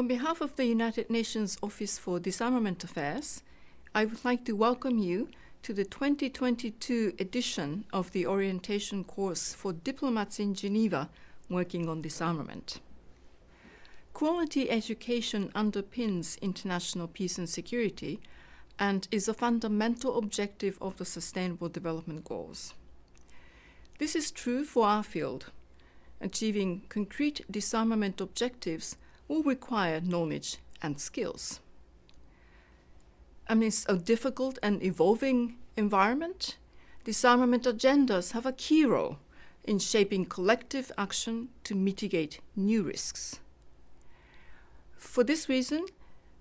On behalf of the United Nations Office for Disarmament Affairs, I would like to welcome you to the 2022 edition of the orientation course for diplomats in Geneva working on disarmament. Quality education underpins international peace and security and is a fundamental objective of the Sustainable Development Goals. This is true for our field. Achieving concrete disarmament objectives will require knowledge and skills. Amidst a difficult and evolving environment, disarmament agendas have a key role in shaping collective action to mitigate new risks. For this reason,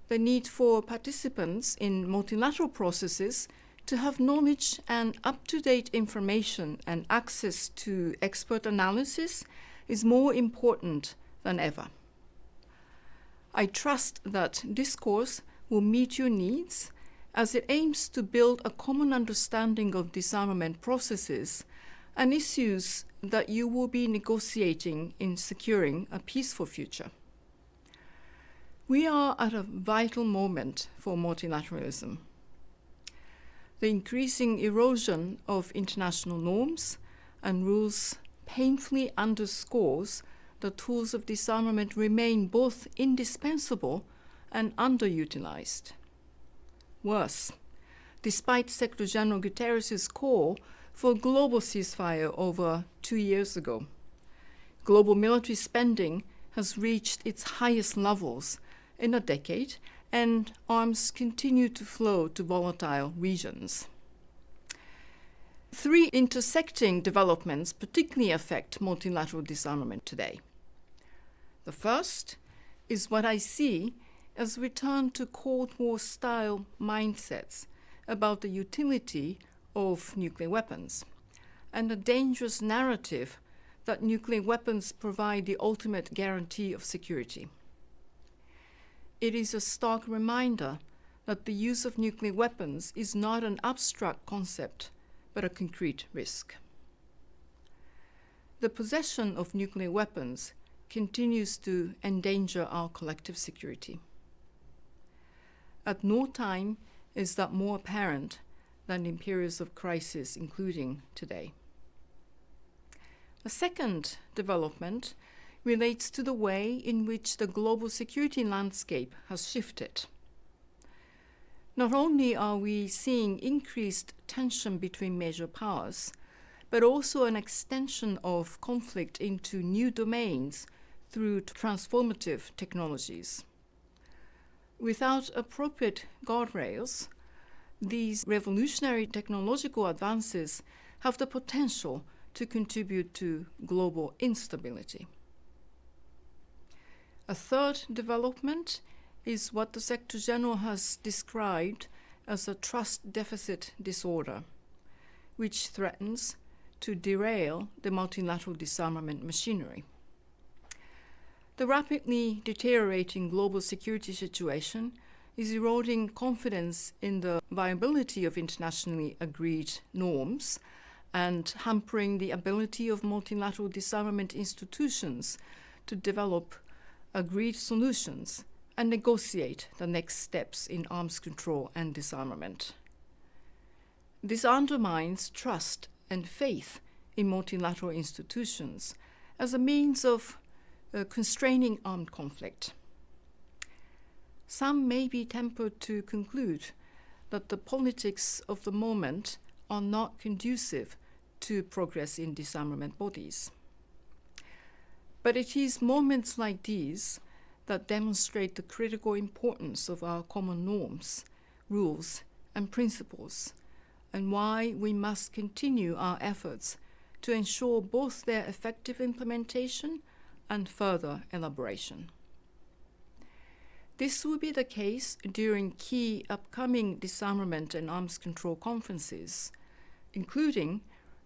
the need for participants in multilateral processes to have knowledge and up-to-date information and access to expert analysis is more important than ever. I trust that this course will meet your needs as it aims to build a common understanding of disarmament processes and issues that you will be negotiating in securing a peaceful future. We are at a vital moment for multilateralism. The increasing erosion of international norms and rules painfully underscores the tools of disarmament remain both indispensable and underutilized. Worse, despite Secretary General Guterres' call for a global ceasefire over 2 years ago, global military spending has reached its highest levels in a decade, and arms continue to flow to volatile regions. 3 intersecting developments particularly affect multilateral disarmament today. The first is what I see as a return to Cold War-style mindsets about the utility of nuclear weapons and the dangerous narrative that nuclear weapons provide the ultimate guarantee of security. It is a stark reminder that the use of nuclear weapons is not an abstract concept, but a concrete risk. The possession of nuclear weapons continues to endanger our collective security. At no time is that more apparent than in periods of crisis, including today. The second development relates to the way in which the global security landscape has shifted. Not only are we seeing increased tension between major powers, but also an extension of conflict into new domains through transformative technologies. Without appropriate guardrails, these revolutionary technological advances have the potential to contribute to global instability. A third development is what the Secretary General has described as a trust deficit disorder, which threatens to derail the multilateral disarmament machinery. The rapidly deteriorating global security situation is eroding confidence in the viability of internationally agreed norms and hampering the ability of multilateral disarmament institutions to develop agreed solutions and negotiate the next steps in arms control and disarmament. This undermines trust and faith in multilateral institutions as a means of constraining armed conflict. Some may be tempted to conclude that the politics of the moment are not conducive to progress in disarmament bodies. But it is moments like these that demonstrate the critical importance of our common norms, rules, and principles, and why we must continue our efforts to ensure both their effective implementation and further elaboration. This will be the case during key upcoming disarmament and arms control conferences, including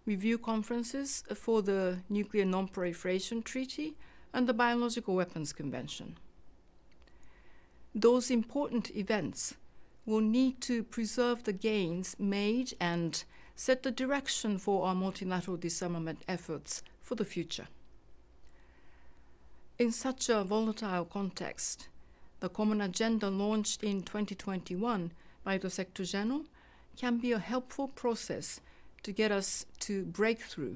review conferences for the Nuclear Non-Proliferation Treaty and the Biological Weapons Convention. Those important events will need to preserve the gains made and set the direction for our multilateral disarmament efforts for the future. In such a volatile context, the common agenda launched in 2021 by the Secretary General can be a helpful process to get us to breakthrough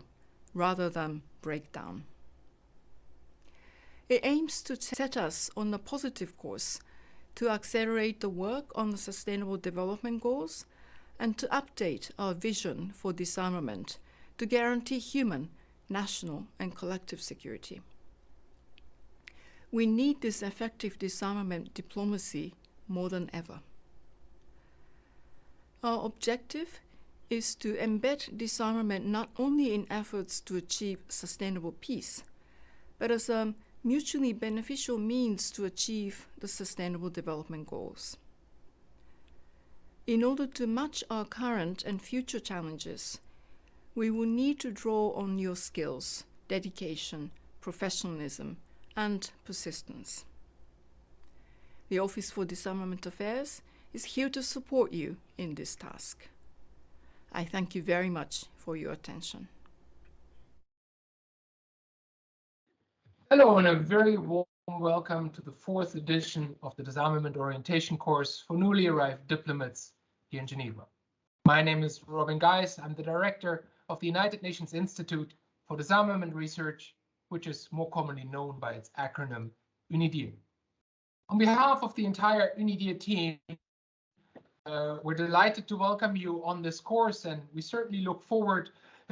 rather than breakdown. It aims to set us on a positive course to accelerate the work on the Sustainable Development Goals and to update our vision for disarmament to guarantee human, national, and collective security. We need this effective disarmament diplomacy more than ever. Our objective is to embed disarmament not only in efforts to achieve sustainable peace, but as a mutually beneficial means to achieve the Sustainable Development Goals. In order to match our current and future challenges, we will need to draw on your skills, dedication, professionalism, and persistence. The Office for Disarmament Affairs is here to support you in this task. I thank you very much for your attention. Hello, and a very warm welcome to the 4th edition of the Disarmament Orientation course for newly arrived diplomats here in Geneva. My name is Robin Geis. I'm the director of the United Nations Institute for Disarmament Research, which is more commonly known by its acronym UNIDIR. On behalf of the entire UNIDIR team, we're delighted to welcome you on this course, and we certainly look forward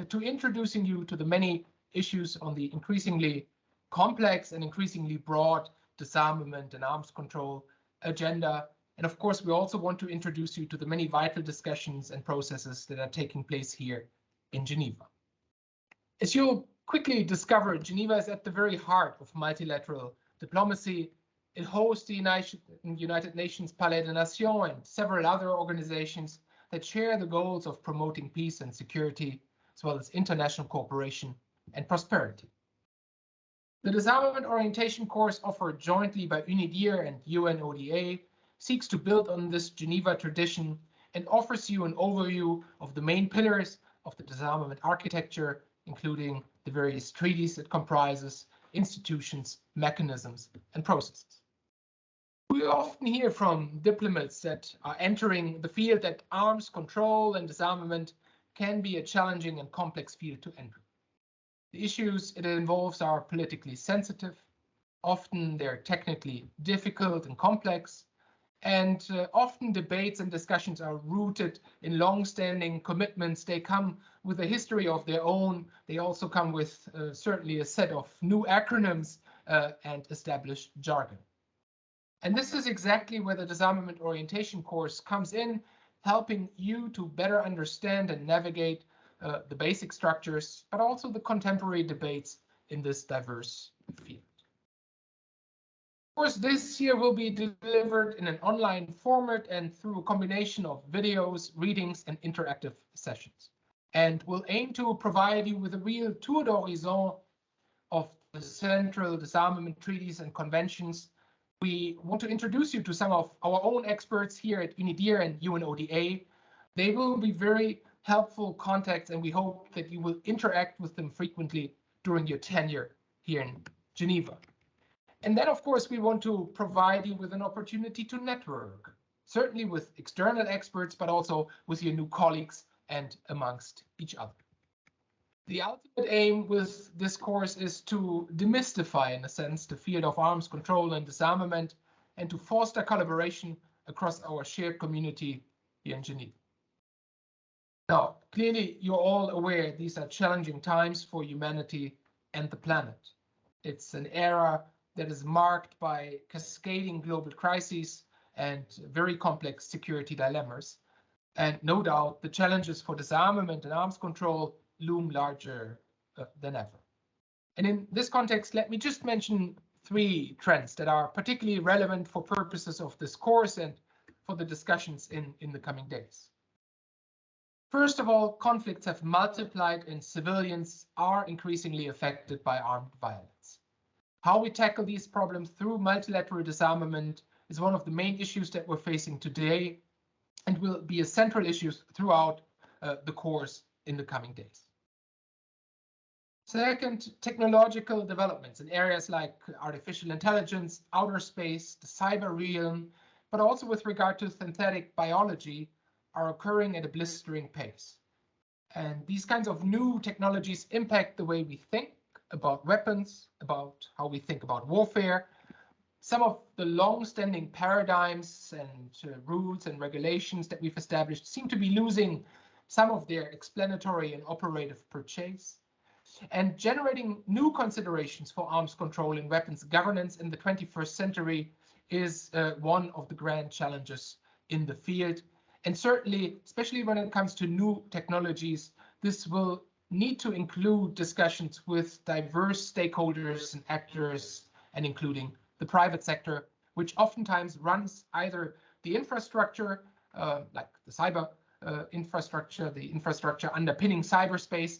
to introducing you to the many issues on the increasingly complex and increasingly broad disarmament and arms control agenda. And of course, we also want to introduce you to the many vital discussions and processes that are taking place here in Geneva. As you'll quickly discover, Geneva is at the very heart of multilateral diplomacy. It hosts the United Nations Palais des Nations and several other organizations that share the goals of promoting peace and security, as well as international cooperation and prosperity. The Disarmament Orientation course offered jointly by UNIDIR and UNODA seeks to build on this Geneva tradition and offers you an overview of the main pillars of the disarmament architecture, including the various treaties it comprises, institutions, mechanisms, and processes. We often hear from diplomats that are entering the field that arms control and disarmament can be a challenging and complex field to enter. The issues it involves are politically sensitive, often they're technically difficult and complex, and often debates and discussions are rooted in long-standing commitments. They come with a history of their own. They also come with certainly a set of new acronyms and established jargon. And this is exactly where the Disarmament Orientation course comes in, helping you to better understand and navigate the basic structures, but also the contemporary debates in this diverse field. Of course, this year will be delivered in an online format and through a combination of videos, readings, and interactive sessions. And we'll aim to provide you with a real tour d'horizon of the central disarmament treaties and conventions. We want to introduce you to some of our own experts here at UNIDIR and UNODA. They will be very helpful contacts, and we hope that you will interact with them frequently during your tenure here in Geneva. And then, of course, we want to provide you with an opportunity to network, certainly with external experts, but also with your new colleagues and amongst each other. The ultimate aim with this course is to demystify, in a sense, the field of arms control and disarmament, and to foster collaboration across our shared community here in Geneva. Now, clearly, you're all aware these are challenging times for humanity and the planet. It's an era that is marked by cascading global crises and very complex security dilemmas. And no doubt, the challenges for disarmament and arms control loom larger than ever. And in this context, let me just mention 3 trends that are particularly relevant for purposes of this course and for the discussions in the coming days. First of all, conflicts have multiplied and civilians are increasingly affected by armed violence. How we tackle these problems through multilateral disarmament is one of the main issues that we're facing today and will be a central issue throughout the course in the coming days. Second, technological developments in areas like artificial intelligence, outer space, the cyber realm, but also with regard to synthetic biology, are occurring at a blistering pace. And these kinds of new technologies impact the way we think about weapons, about how we think about warfare. Some of the long-standing paradigms and rules and regulations that we've established seem to be losing some of their explanatory and operative purchase. And generating new considerations for arms control and weapons governance in the 21st century is one of the grand challenges in the field. And certainly, especially when it comes to new technologies, this will need to include discussions with diverse stakeholders and actors, and including the private sector, which oftentimes runs either the infrastructure, like the cyber infrastructure, the infrastructure underpinning cyberspace,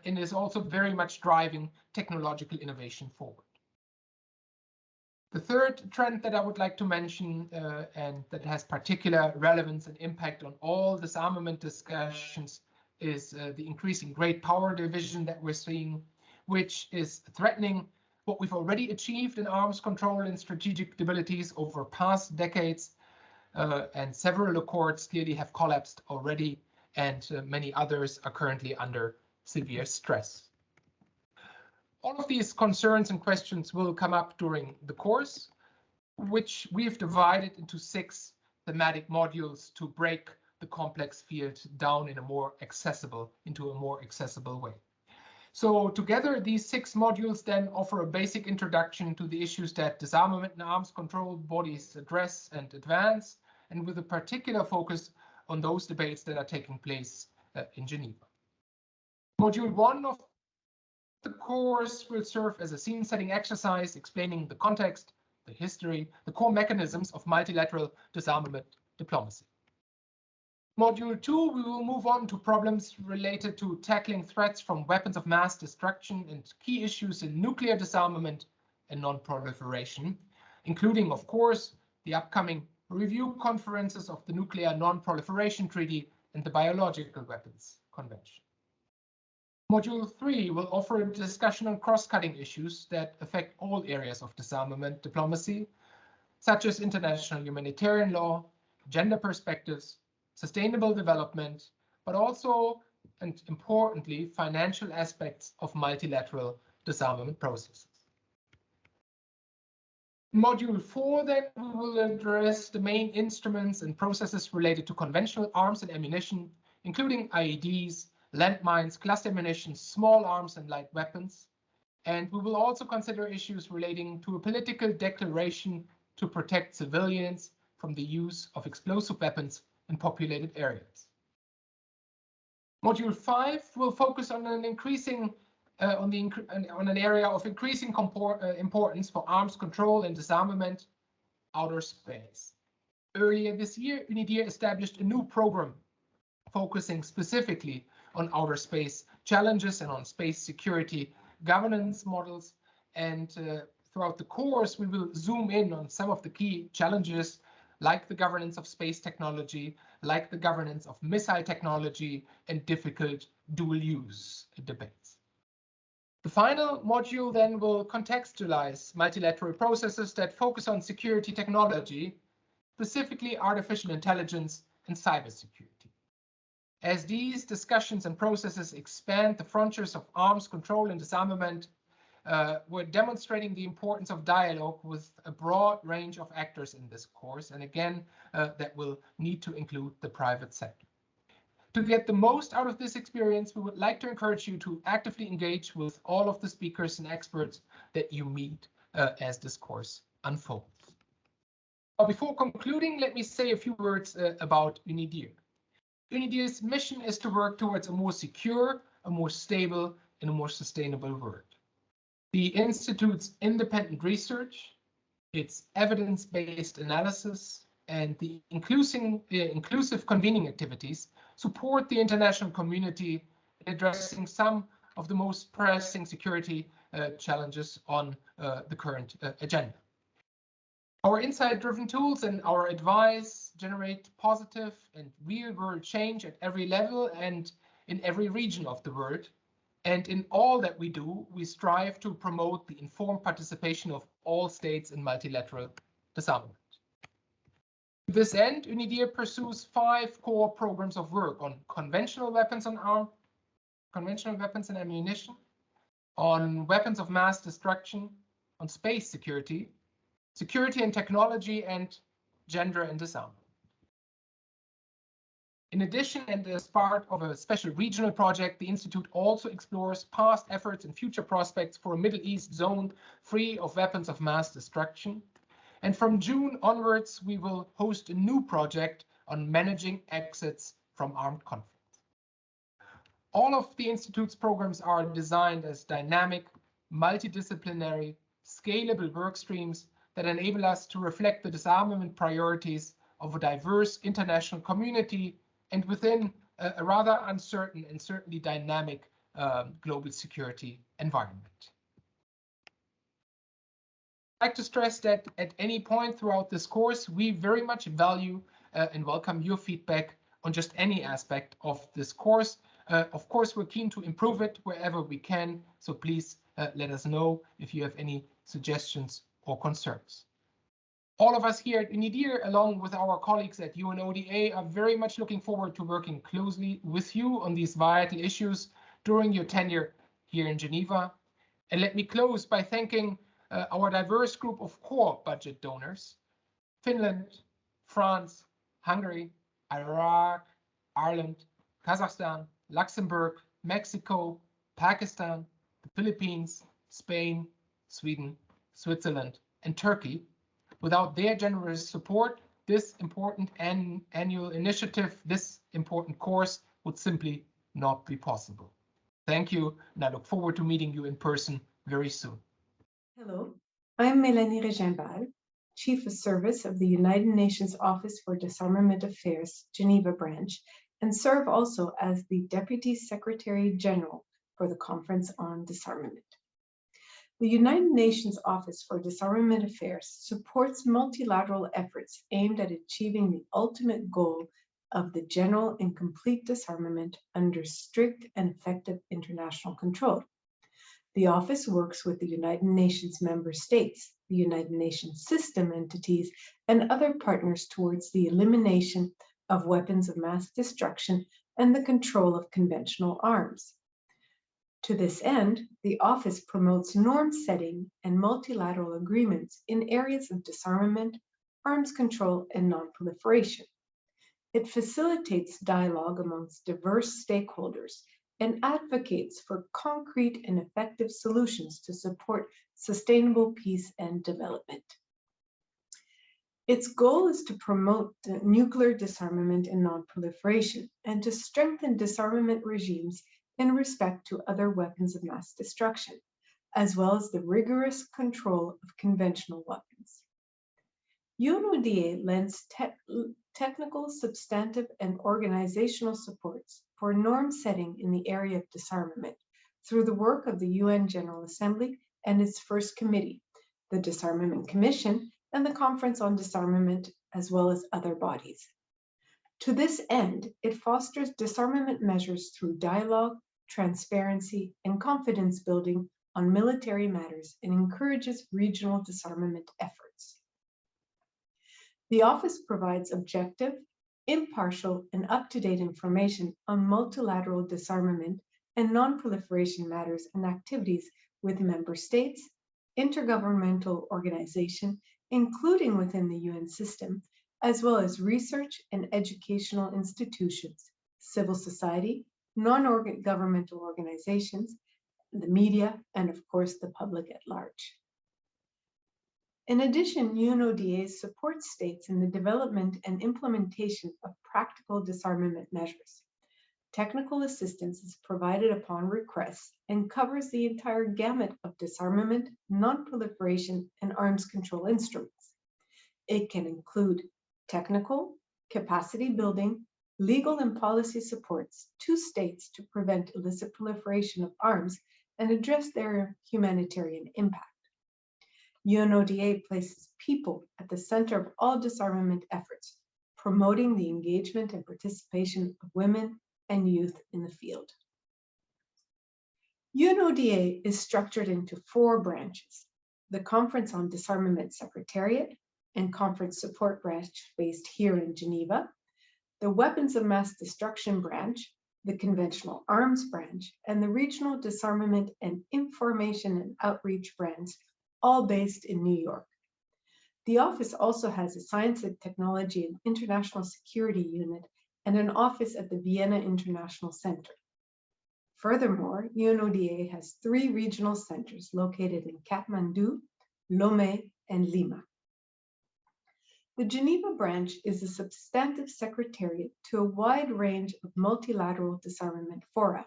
and is also very much driving technological innovation forward. The third trend that I would like to mention, and that has particular relevance and impact on all disarmament discussions, is the increasing great power division that we're seeing, which is threatening what we've already achieved in arms control and strategic capabilities over past decades. And several accords clearly have collapsed already, and many others are currently under severe stress. All of these concerns and questions will come up during the course, which we've divided into 6 thematic modules to break the complex field down into a more accessible way. So together, these 6 modules then offer a basic introduction to the issues that disarmament and arms control bodies address and advance, and with a particular focus on those debates that are taking place in Geneva. Module 1 of the course will serve as a scene-setting exercise explaining the context, the history, the core mechanisms of multilateral disarmament diplomacy. Module 2, we will move on to problems related to tackling threats from weapons of mass destruction and key issues in nuclear disarmament and non-proliferation, including, of course, the upcoming review conferences of the Nuclear Non-Proliferation Treaty and the Biological Weapons Convention. Module 3 will offer a discussion on cross-cutting issues that affect all areas of disarmament diplomacy, such as international humanitarian law, gender perspectives, sustainable development, but also, and importantly, financial aspects of multilateral disarmament processes. In Module 4, then, we will address the main instruments and processes related to conventional arms and ammunition, including IEDs, landmines, cluster munitions, small arms, and light weapons. And we will also consider issues relating to a political declaration to protect civilians from the use of explosive weapons in populated areas. Module 5 will focus on an area of increasing importance for arms control and disarmament, outer space. Earlier this year, UNIDIR established a new program focusing specifically on outer space challenges and on space security governance models. And throughout the course, we will zoom in on some of the key challenges, like the governance of space technology, like the governance of missile technology, and difficult dual-use debates. The final module then will contextualize multilateral processes that focus on security technology, specifically artificial intelligence and cybersecurity. As these discussions and processes expand the frontiers of arms control and disarmament, we're demonstrating the importance of dialogue with a broad range of actors in this course, and again, that will need to include the private sector. To get the most out of this experience, we would like to encourage you to actively engage with all of the speakers and experts that you meet as this course unfolds. Now, before concluding, let me say a few words about UNIDIR. UNIDIR's mission is to work towards a more secure, a more stable, and a more sustainable world. The Institute's independent research, its evidence-based analysis, and the inclusive convening activities support the international community in addressing some of the most pressing security challenges on the current agenda. Our insight-driven tools and our advice generate positive and real-world change at every level and in every region of the world. And in all that we do, we strive to promote the informed participation of all states in multilateral disarmament. To this end, UNIDIR pursues 5 core programs of work on conventional weapons and ammunition, on weapons of mass destruction, on space security, security and technology, and gender and disarmament. In addition, and as part of a special regional project, the Institute also explores past efforts and future prospects for a Middle East zone free of weapons of mass destruction. And from June onwards, we will host a new project on managing exits from armed conflict. All of the Institute's programs are designed as dynamic, multidisciplinary, scalable work streams that enable us to reflect the disarmament priorities of a diverse international community and within a rather uncertain and certainly dynamic global security environment. I'd like to stress that at any point throughout this course, we very much value and welcome your feedback on just any aspect of this course. Of course, we're keen to improve it wherever we can, so please let us know if you have any suggestions or concerns. All of us here at UNIDIR, along with our colleagues at UNODA, are very much looking forward to working closely with you on these vital issues during your tenure here in Geneva. And let me close by thanking our diverse group of core budget donors: Finland, France, Hungary, Iraq, Ireland, Kazakhstan, Luxembourg, Mexico, Pakistan, the Philippines, Spain, Sweden, Switzerland, and Turkey. Without their generous support, this important annual initiative, this important course, would simply not be possible. Thank you, and I look forward to meeting you in person very soon. Hello, I'm Mélanie Regimbal, Chief of Service of the United Nations Office for Disarmament Affairs, Geneva Branch, and serve also as the Deputy Secretary General for the Conference on Disarmament. The United Nations Office for Disarmament Affairs supports multilateral efforts aimed at achieving the ultimate goal of the general and complete disarmament under strict and effective international control. The office works with the United Nations member states, the United Nations system entities, and other partners towards the elimination of weapons of mass destruction and the control of conventional arms. To this end, the office promotes norm setting and multilateral agreements in areas of disarmament, arms control, and non-proliferation. It facilitates dialogue amongst diverse stakeholders and advocates for concrete and effective solutions to support sustainable peace and development. Its goal is to promote nuclear disarmament and non-proliferation and to strengthen disarmament regimes in respect to other weapons of mass destruction, as well as the rigorous control of conventional weapons. UNODA lends technical, substantive, and organizational supports for norm setting in the area of disarmament through the work of the UN General Assembly and its first committee, the Disarmament Commission, and the Conference on Disarmament, as well as other bodies. To this end, it fosters disarmament measures through dialogue, transparency, and confidence building on military matters and encourages regional disarmament efforts. The office provides objective, impartial, and up-to-date information on multilateral disarmament and non-proliferation matters and activities with member states, intergovernmental organizations, including within the UN system, as well as research and educational institutions, civil society, non-governmental organizations, the media, and of course the public at large. In addition, UNODA supports states in the development and implementation of practical disarmament measures. Technical assistance is provided upon request and covers the entire gamut of disarmament, non-proliferation, and arms control instruments. It can include technical, capacity building, legal and policy supports to states to prevent illicit proliferation of arms and address their humanitarian impact. UNODA places people at the center of all disarmament efforts, promoting the engagement and participation of women and youth in the field. UNODA is structured into 4 branches: the Conference on Disarmament Secretariat and Conference Support Branch based here in Geneva, the Weapons of Mass Destruction Branch, the Conventional Arms Branch, and the Regional Disarmament and Information and Outreach Branch, all based in New York. The office also has a Science and Technology and International Security Unit and an office at the Vienna International Center. Furthermore, UNODA has 3 regional centers located in Kathmandu, Lomé, and Lima. The Geneva Branch is a substantive secretariat to a wide range of multilateral disarmament fora,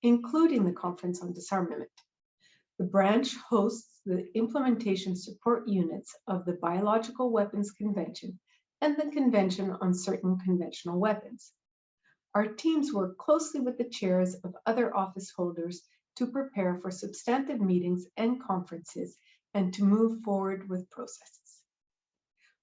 including the Conference on Disarmament. The branch hosts the implementation support units of the Biological Weapons Convention and the Convention on Certain Conventional Weapons. Our teams work closely with the chairs of other office holders to prepare for substantive meetings and conferences and to move forward with processes.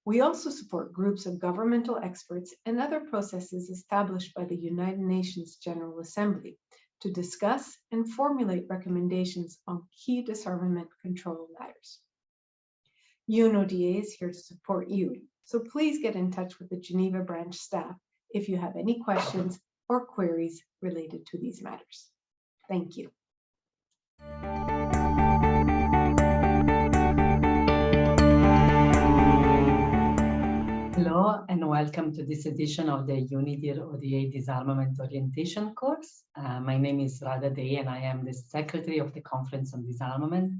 We also support groups of governmental experts and other processes established by the United Nations General Assembly to discuss and formulate recommendations on key disarmament control matters. UNODA is here to support you, so please get in touch with the Geneva Branch staff if you have any questions or queries related to these matters. Thank you. Hello and welcome to this edition of the UNIDIR ODA Disarmament Orientation course. My name is Rada Day and I am the Secretary of the Conference on Disarmament.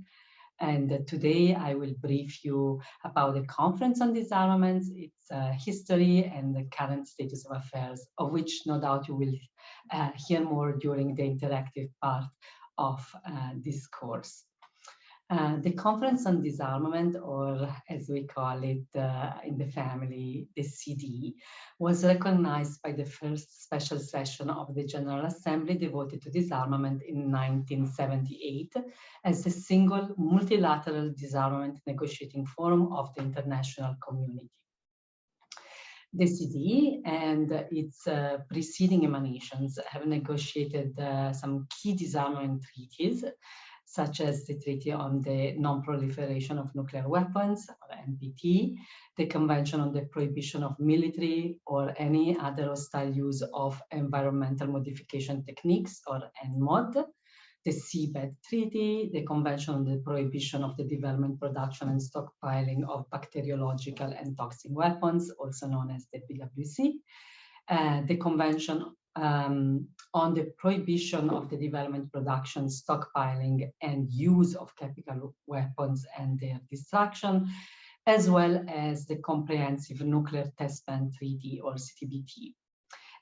And today I will brief you about the Conference on Disarmament, its history and the current status of affairs, of which no doubt you will hear more during the interactive part of this course. The Conference on Disarmament, or as we call it in the family, the CD, was recognized by the first special session of the General Assembly devoted to disarmament in 1978 as the single multilateral disarmament negotiating forum of the international community. The CD and its preceding emanations have negotiated some key disarmament treaties, such as the Treaty on the Non-Proliferation of Nuclear Weapons, or NPT, the Convention on the Prohibition of Military or any other hostile use of environmental modification techniques, or NMOD, the Seabed Treaty, the Convention on the Prohibition of the Development, Production, and Stockpiling of Bacteriological and Toxic Weapons, also known as the PWC, the Convention on the Prohibition of the Development, Production, Stockpiling, and Use of Chemical Weapons and their Destruction, as well as the Comprehensive Nuclear Test Ban Treaty, or CTBT.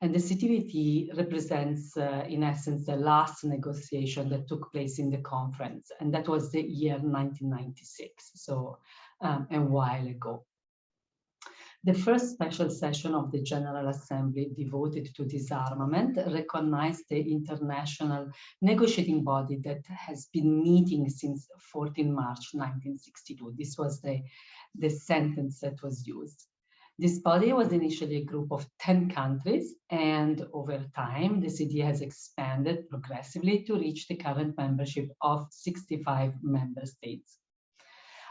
And the CTBT represents, in essence, the last negotiation that took place in the conference, and that was the year 1996, so a while ago. The first special session of the General Assembly devoted to disarmament recognized the international negotiating body that has been meeting since 14 March 1962. This was the sentence that was used. This body was initially a group of 10 countries, and over time, the CD has expanded progressively to reach the current membership of 65 member states.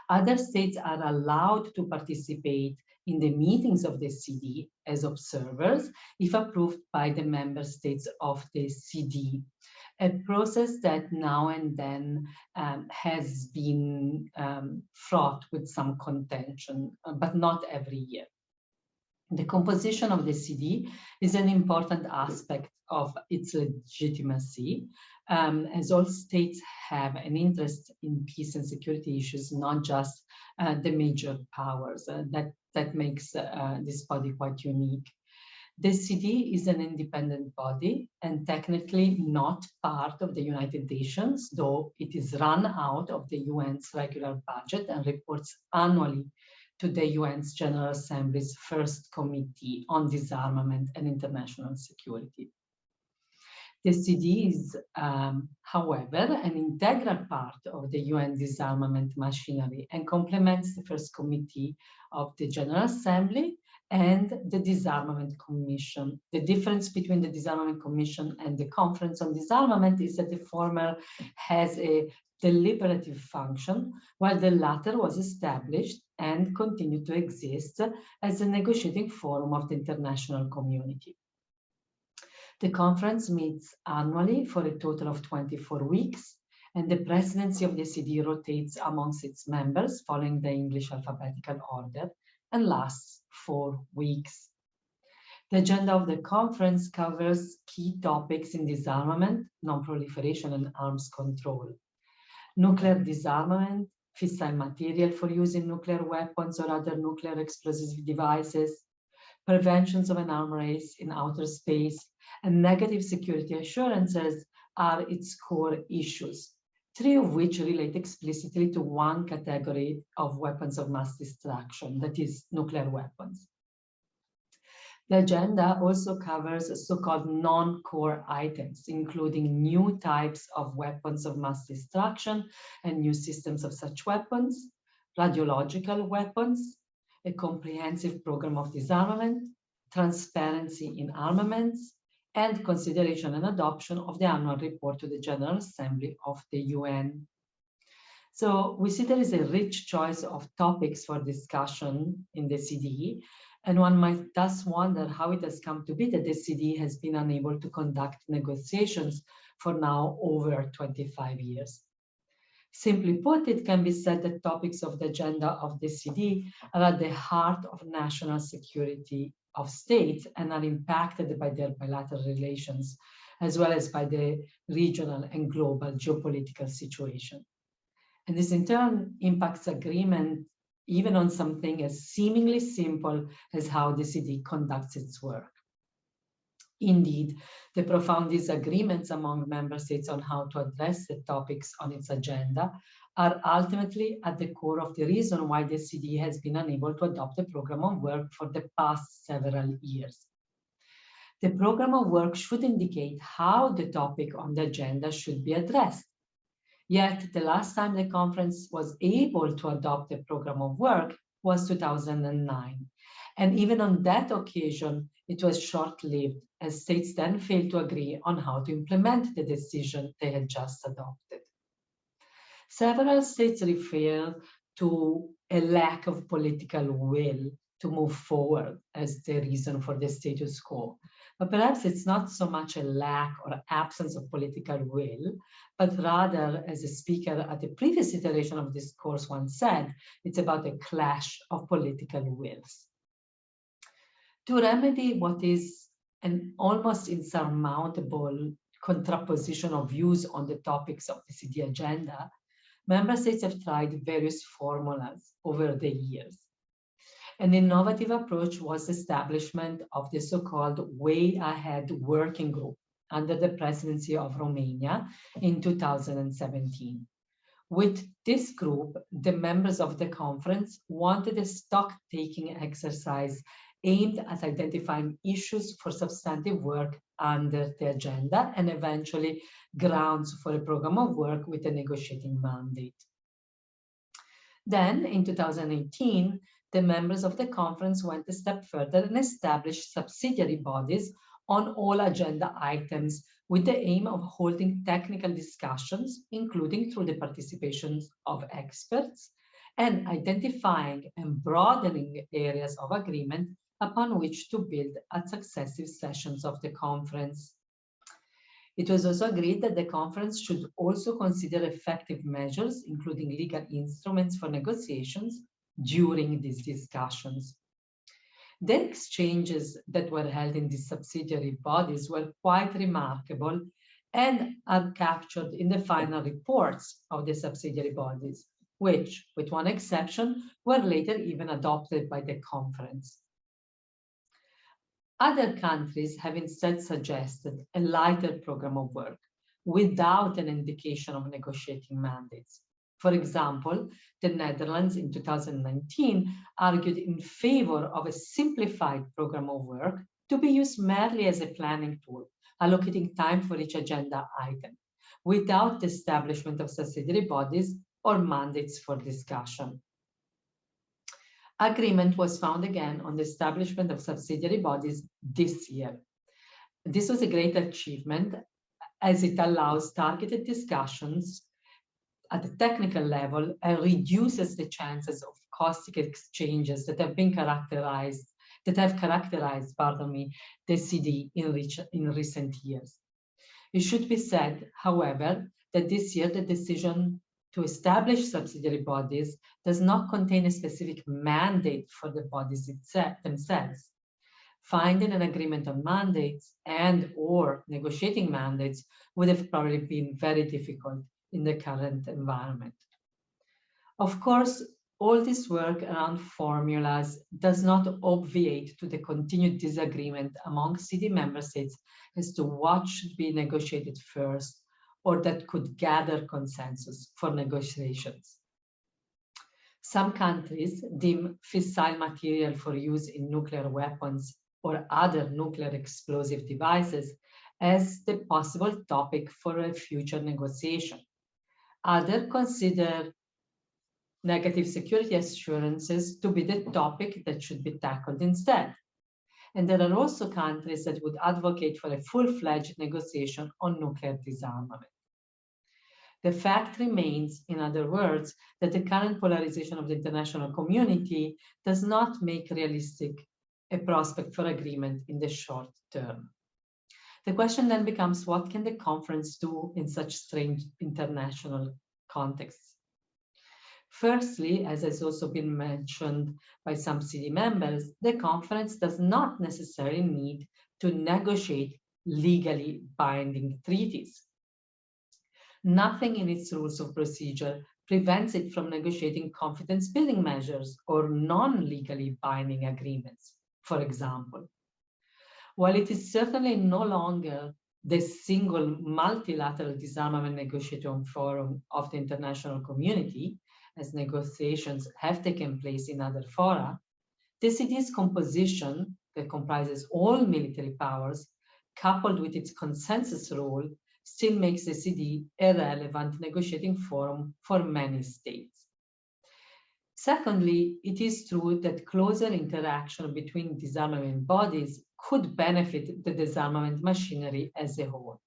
Other states are allowed to participate in the meetings of the CD as observers if approved by the member states of the CD, a process that now and then has been fraught with some contention, but not every year. The composition of the CD is an important aspect of its legitimacy, as all states have an interest in peace and security issues, not just the major powers. That makes this body quite unique. The CD is an independent body and technically not part of the United Nations, though it is run out of the UN's regular budget and reports annually to the UN's General Assembly's First Committee on Disarmament and International Security. The CD is, however, an integral part of the UN disarmament machinery and complements the First Committee of the General Assembly and the Disarmament Commission. The difference between the Disarmament Commission and the Conference on Disarmament is that the former has a deliberative function, while the latter was established and continued to exist as a negotiating forum of the international community. The conference meets annually for a total of 24 weeks, and the presidency of the CD rotates amongst its members following the English alphabetical order and lasts 4 weeks. The agenda of the conference covers key topics in disarmament, non-proliferation, and arms control. Nuclear disarmament, fissile material for use in nuclear weapons or other nuclear explosive devices, preventions of an arms race in outer space, and negative security assurances are its core issues, 3 of which relate explicitly to one category of weapons of mass destruction, that is, nuclear weapons. The agenda also covers so-called non-core items, including new types of weapons of mass destruction and new systems of such weapons, radiological weapons, a comprehensive program of disarmament, transparency in armaments, and consideration and adoption of the annual report to the General Assembly of the UN. So we see there is a rich choice of topics for discussion in the CD, and one might thus wonder how it has come to be that the CD has been unable to conduct negotiations for now over 25 years. Simply put, it can be said that topics of the agenda of the CD are at the heart of national security of states and are impacted by their bilateral relations, as well as by the regional and global geopolitical situation. And this in turn impacts agreement even on something as seemingly simple as how the CD conducts its work. Indeed, the profound disagreements among member states on how to address the topics on its agenda are ultimately at the core of the reason why the CD has been unable to adopt a program of work for the past several years. The program of work should indicate how the topic on the agenda should be addressed. Yet the last time the conference was able to adopt a program of work was 2009. And even on that occasion, it was short-lived, as states then failed to agree on how to implement the decision they had just adopted. Several states refer to a lack of political will to move forward as the reason for the status quo. But perhaps it's not so much a lack or absence of political will, but rather, as a speaker at the previous iteration of this course once said, it's about a clash of political wills. To remedy what is an almost insurmountable contraposition of views on the topics of the CD agenda, member states have tried various formulas over the years. An innovative approach was the establishment of the so-called Way Ahead Working Group under the presidency of Romania in 2017. With this group, the members of the conference wanted a stock-taking exercise aimed at identifying issues for substantive work under the agenda and eventually grounds for a program of work with a negotiating mandate. Then, in 2018, the members of the conference went a step further and established subsidiary bodies on all agenda items with the aim of holding technical discussions, including through the participation of experts, and identifying and broadening areas of agreement upon which to build at successive sessions of the conference. It was also agreed that the conference should also consider effective measures, including legal instruments for negotiations, during these discussions. The exchanges that were held in these subsidiary bodies were quite remarkable and are captured in the final reports of the subsidiary bodies, which, with one exception, were later even adopted by the conference. Other countries have instead suggested a lighter program of work without an indication of negotiating mandates. For example, the Netherlands in 2019 argued in favor of a simplified program of work to be used merely as a planning tool, allocating time for each agenda item, without the establishment of subsidiary bodies or mandates for discussion. Agreement was found again on the establishment of subsidiary bodies this year. This was a great achievement as it allows targeted discussions at the technical level and reduces the chances of caustic exchanges that have characterized the CD in recent years. It should be said, however, that this year the decision to establish subsidiary bodies does not contain a specific mandate for the bodies themselves. Finding an agreement on mandates and/or negotiating mandates would have probably been very difficult in the current environment. Of course, all this work around formulas does not obviate to the continued disagreement among CD member states as to what should be negotiated first or that could gather consensus for negotiations. Some countries deem fissile material for use in nuclear weapons or other nuclear explosive devices as the possible topic for a future negotiation. Others consider negative security assurances to be the topic that should be tackled instead. And there are also countries that would advocate for a full-fledged negotiation on nuclear disarmament. The fact remains, in other words, that the current polarization of the international community does not make realistic a prospect for agreement in the short term. The question then becomes, what can the conference do in such strange international contexts? Firstly, as has also been mentioned by some CD members, the conference does not necessarily need to negotiate legally binding treaties. Nothing in its rules of procedure prevents it from negotiating confidence-building measures or non-legally binding agreements, for example. While it is certainly no longer the single multilateral disarmament negotiating forum of the international community, as negotiations have taken place in other fora, the CD's composition, that comprises all military powers, coupled with its consensus role, still makes the CD a relevant negotiating forum for many states. Secondly, it is true that closer interaction between disarmament bodies could benefit the disarmament machinery as a whole.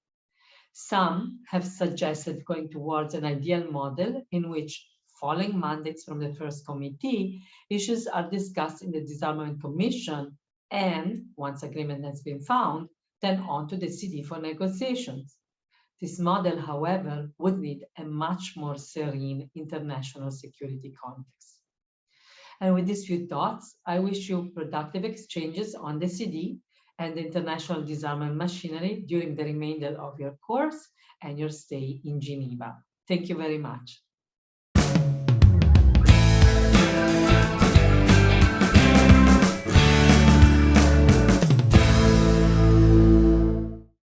Some have suggested going towards an ideal model in which, following mandates from the first committee, issues are discussed in the Disarmament Commission and, once agreement has been found, then on to the CD for negotiations. This model, however, would need a much more serene international security context. And with these few thoughts, I wish you productive exchanges on the CD and the international disarmament machinery during the remainder of your course and your stay in Geneva. Thank you very much.